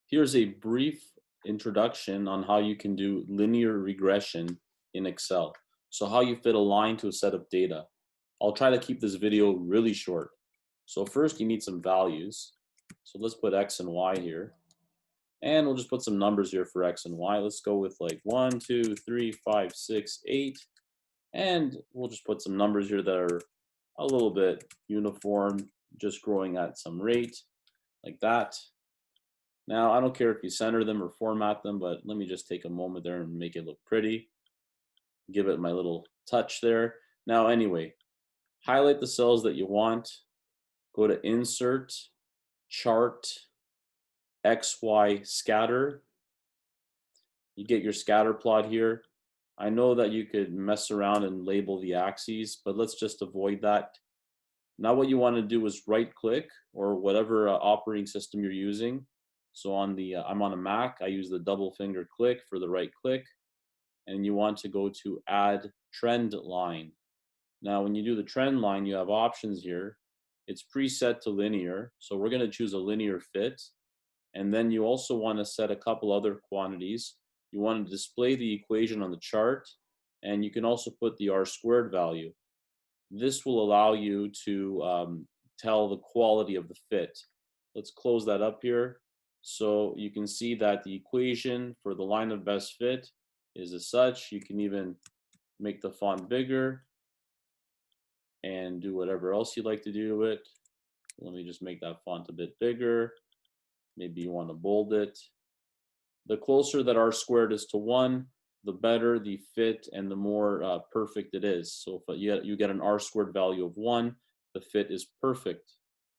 Here's a brief introduction on how you can do linear regression in Excel. So how you fit a line to a set of data. I'll try to keep this video really short. So first you need some values. So let's put X and Y here. And we'll just put some numbers here for X and Y. Let's go with like 1, 2, 3, 5, 6, 8. And we'll just put some numbers here that are a little bit uniform, just growing at some rate like that. Now, I don't care if you center them or format them, but let me just take a moment there and make it look pretty. Give it my little touch there. Now, anyway, highlight the cells that you want. Go to Insert, Chart, XY Scatter. You get your scatter plot here. I know that you could mess around and label the axes, but let's just avoid that. Now what you want to do is right click or whatever operating system you're using. So on the, I'm on a Mac, I use the double finger click for the right click. And you want to go to add trend line. Now when you do the trend line, you have options here. It's preset to linear. So we're going to choose a linear fit. And then you also want to set a couple other quantities. You want to display the equation on the chart. And you can also put the R squared value. This will allow you to tell the quality of the fit. Let's close that up here. So you can see that the equation for the line of best fit is as such. You can even make the font bigger and do whatever else you'd like to do to it. Let me just make that font a bit bigger. Maybe you want to bold it. The closer that R squared is to 1, the better the fit and the more perfect it is. So if you get an R squared value of 1, the fit is perfect.